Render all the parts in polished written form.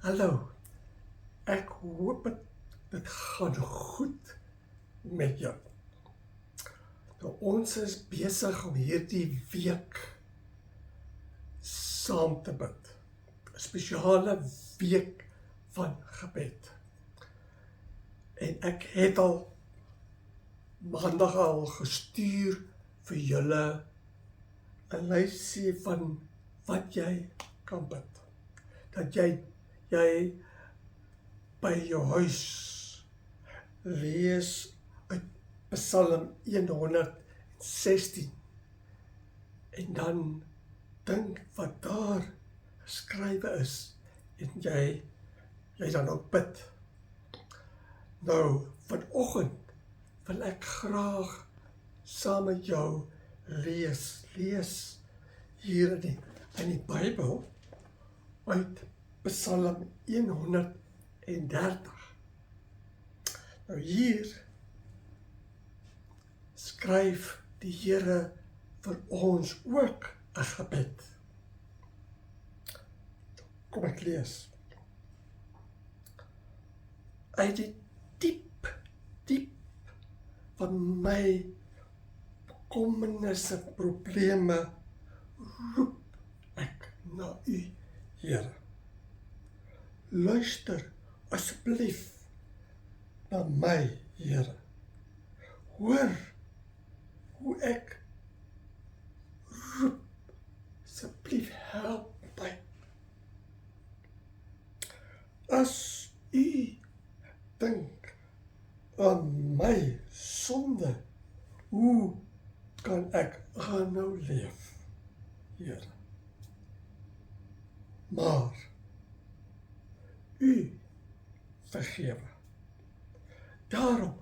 Hallo, ek hoop dit gaan goed met jou. Nou, ons is besig om hierdie week saam te bid. 'n Spesiale week van gebed. En ek het al maandag al gestuur vir julle 'n lysie van wat jy kan bid. Dat jy by jou huis lees uit Psalm 116 en dan dink wat daar geskrywe is en jy dan ook bid. Nou, vanoggend wil ek graag saam met jou lees hier in die Bybel uit Psalm 130. Nou hier skryf die Here vir ons ook 'n gebed. Kom ek lees. Uit die diep van my bekommernisse, probleme, roep ek na U, Here. Luister asseblief na my, Here. Hoor hoe ek roep, asseblief help my. As U dink aan my sonde, hoe kan ek aanhou leef, Here? Maar U vergewe. Daarom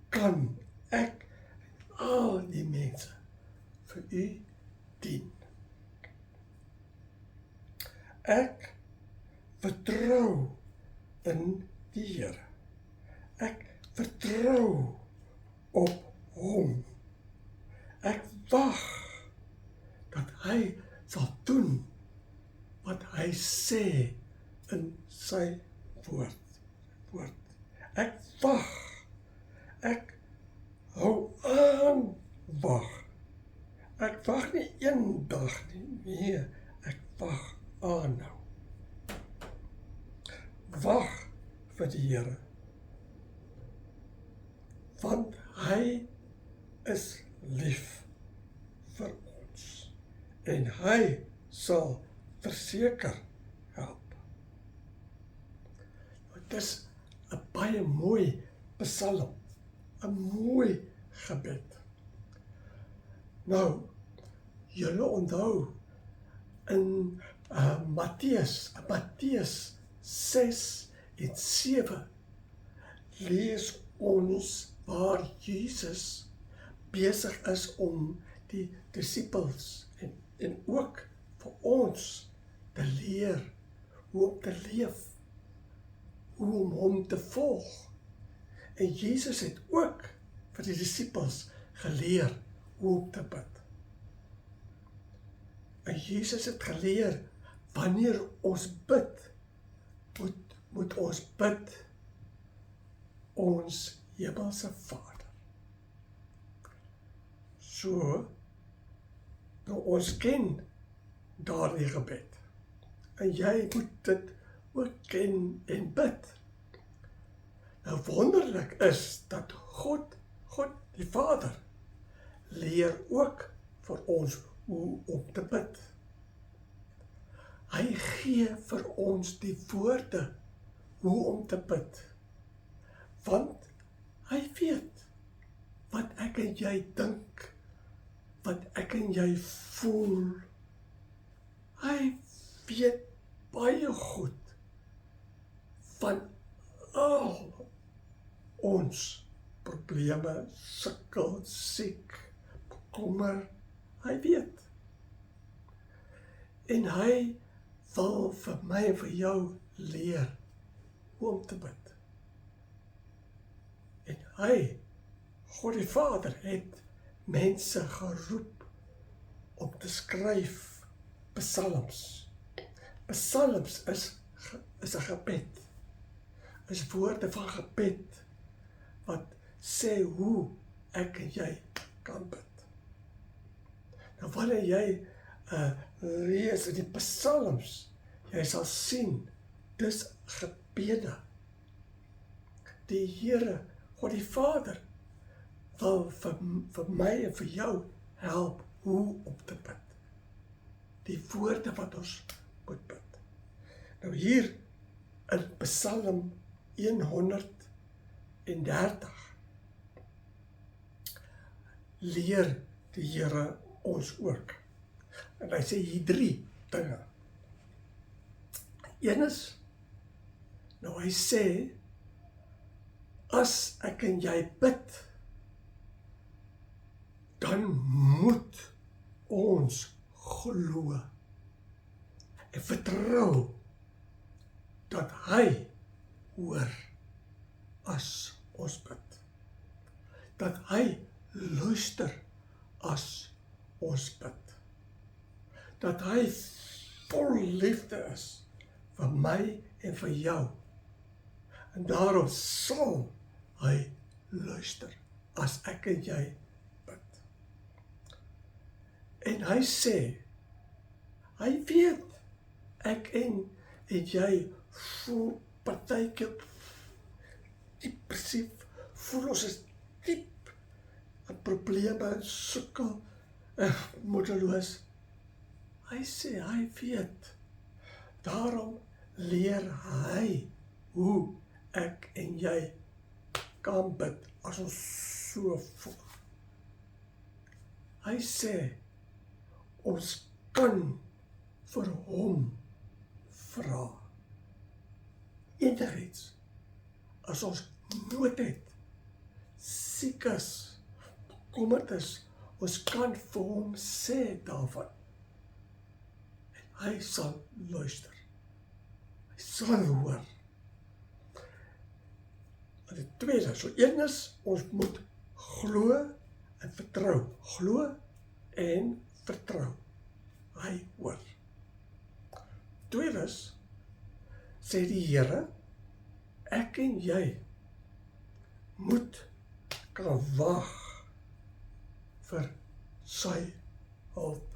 kan ek al die mense vir U dien. Ek vertrou in die Here. Ek vertrou op Hom. Ek wag dat Hy sal doen wat Hy sê in sy woord. Ek wag. Ek hou aan wag. Ek wag nie een dag nie. Nee, ek wag aanhou. Wag vir die Here. Want Hy is lief vir ons. En Hy sal verseker help. Dit is 'n baie mooi psalm, 'n mooi gebed. Nou, julle onthou in Matteus 6 en 7 lees ons waar Jesus besig is om die disippels en ook vir ons te leer hoe om te leef, hoe om Hom te volg. En Jesus het ook vir die disippels geleer hoe om te bid. En Jesus het geleer, wanneer ons bid, moet ons bid, ons hemelse Vader. So, nou ons ken daardie gebed. En jy moet dit ook ken en bid. Nou wonderlik is dat God die Vader, leer ook vir ons hoe om te bid. Hy gee vir ons die woorde hoe om te bid. Want hy weet wat ek en jy dink, wat ek en jy voel. Hy weet baie goed van al ons probleme, sukkel, siek, bekommer. Hy weet. En hy wil vir my en vir jou leer hoe om te bid. En hy, God die Vader, het mense geroep om te skryf psalms. Psalms is 'n gebed. Is woorde van gebed wat sê hoe ek en jy kan bid. Nou wanneer jy lees in die psalms, jy sal sien, dis gebede. Die Here, God die Vader, wil vir my en vir jou help hoe om te bid. Die woorde wat ons moet bid. Nou hier in Psalm 130 leer die Here ons ook. En hy sê hier 3 dinge. Een is, nou hy sê, as ek en jy bid, dan moet ons glo en vertrou dat hy hoor as ons bid. Dat hy luister as ons bid. Dat hy vol liefde is vir my en vir jou. En daarom sal hy luister as ek en jy bid. En hy sê, hy weet, ek en jy voel partykeer depressief, voel ons is diep in probleme en sukkel, moedeloos. Hy sê, hy weet, daarom leer hy hoe ek en jy kan bid as ons so voel. Hy sê, ons kan vir hom vra. Enigiets, as ons nood het, siek is, bekommerd is, ons kan vir hom sê daarvan. En hy sal luister. Hy sal hoor. En die tweede, so een is, ons moet glo en vertrou. Glo en vertrou. Hy hoor. Tweede is, sê die Here, ek en jy moet kan wag vir sy hulp.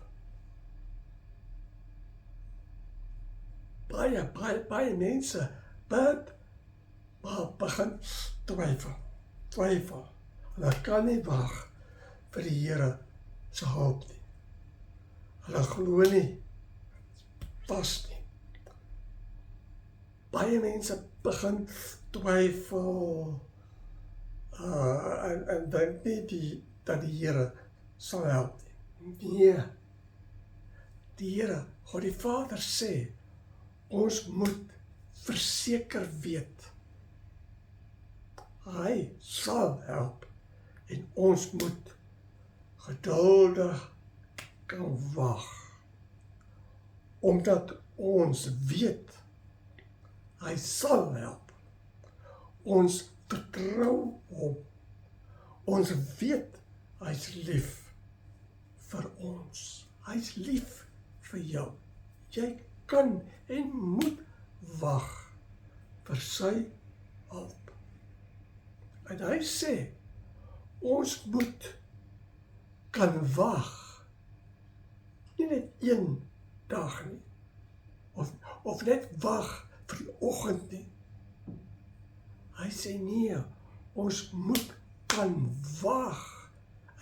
Baie mense bid, maar begin twyfel. Hulle kan nie wag vir die Here se hulp nie. Hulle glo nie, vas nie. Baie mense begin twyfel en dink nie dat die Here sal help nie. Nee, die Here, God die Vader sê, ons moet verseker weet, hy sal help en ons moet geduldig kan wag, omdat ons weet, hy sal help. Ons vertrou hom. Ons weet, hy's lief vir ons. Hy's lief vir jou. Jy kan en moet wag vir sy hulp. En hy sê, ons moet kan wag, nie net 1 dag nie, of net wag vir die oggend nie. Hy sê nee, ons moet kan wag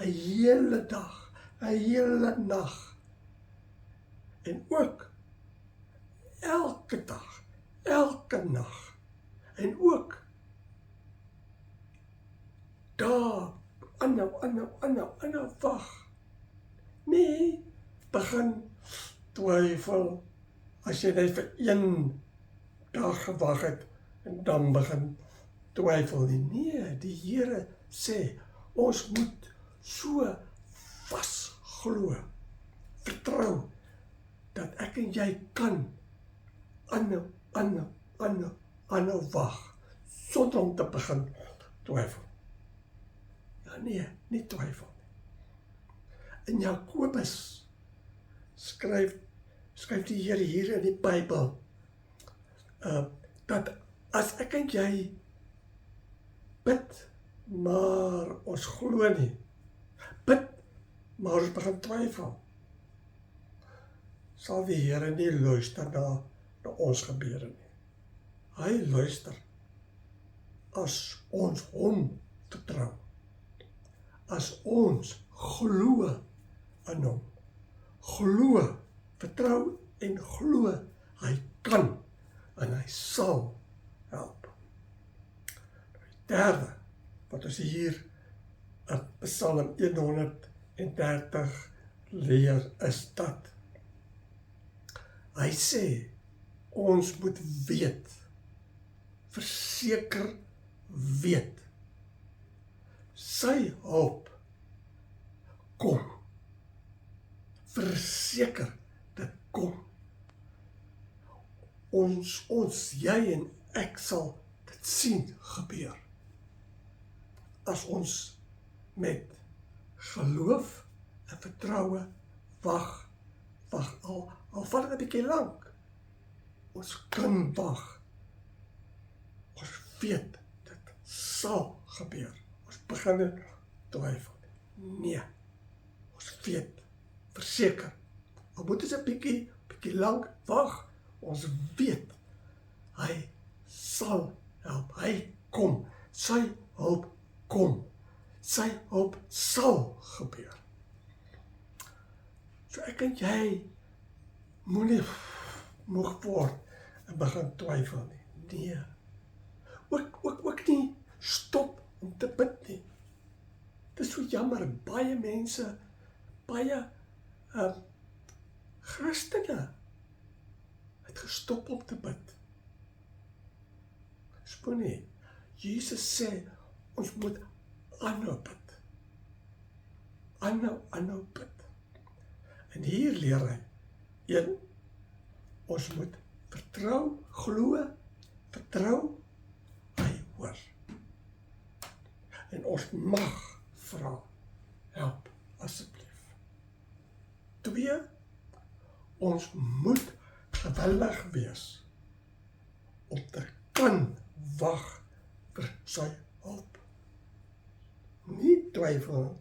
'n hele dag, 'n hele nag, en ook elke dag, elke nag, en ook daar aanhou wag. Nee, begin twyfel as jy net vir 1 dag gewag het en dan begin twyfel nie. Nee, die Here sê, ons moet so vas glo, vertrou, dat ek en jy kan aanhou wag, sonder om te begin twyfel. Ja nee, nie twyfel nie. In Jakobus skryf die Here hier in die Bybel, dat as ek en jy bid, maar ons glo nie, bid, maar ons begin twyfel, sal die Here nie luister na ons gebede nie. Hy luister as ons hom vertrou, as ons glo in hom, glo, vertrou en glo, hy kan en hy sal help. Die derde, wat ons hier in Psalm 130 leer, is dat hy sê, ons moet weet, verseker weet, sy hulp kom, verseker dit kom. Ons, jy en ek sal dit sien gebeur, as ons met geloof en vertroue wag, al val dit 'n bietjie lank, ons kan wag, ons weet, dit sal gebeur, ons begin nie twyfel, nee, ons weet, verseker, al moet ons 'n bietjie lank wag, ons weet, hy sal help, hy kom, sy hulp kom, sy hulp sal gebeur. So ek en jy moenie moeg word en begin twyfel nie. Nee. Ook nie stop om te bid nie. Dit is so jammer, baie mense, baie Christene het gestop om te bid. Spoor nie. Jesus sê, ons moet aanhou bid. Aanhou bid. En hier leer hy, ons moet vertrou, glo, vertrou, hy hoor. En ons mag vra, help asseblief. 2, ons moet gewillig wees om te kan wag vir sy hulp. Nie twyfel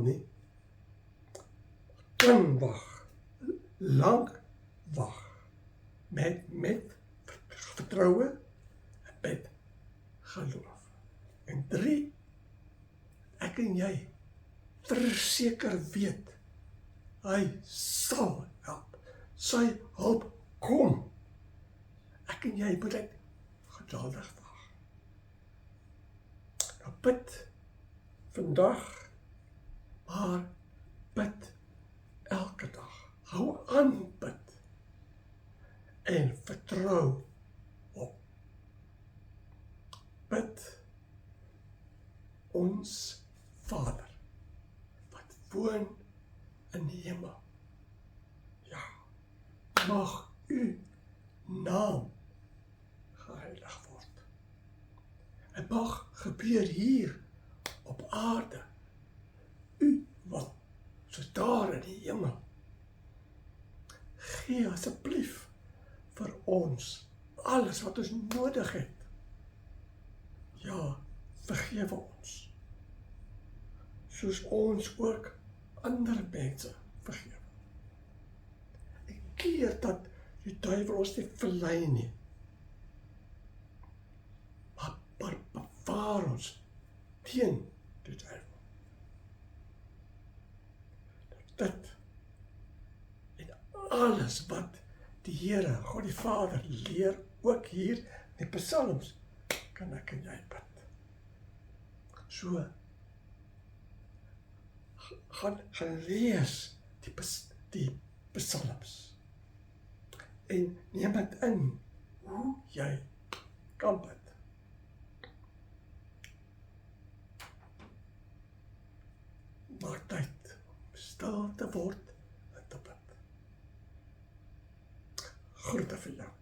nie. Kan wag, lang wag, met vertroue en met geloof. En 3, ek en jy verseker weet, hy sal help, sy hulp kom. Ek en jy moet net geduldig wag. Nou bid vandag, maar bid elke dag. Hou aan bid en vertrou op. Bid, ons Vader, wat woon in die hemel. Ja, mag u naam geheilig word. Het mag gebeur hier op aarde. U wil, soos daar in die hemel. Gee asseblief vir ons alles wat ons nodig het. Ja, vergewe ons. Soos ons ook ander mense vergewe. En keer dat die duiwel ons nie verlei nie. Maar bewaar ons teen die duiwel. Dit en alles wat die Here, God die Vader, leer, ook hier in die psalms, kan ek en jy bid. So, gaan lees die psalms en neem dit in hoe jy kan bid. Maak tyd om stil te word en te bid. Groete vir jou.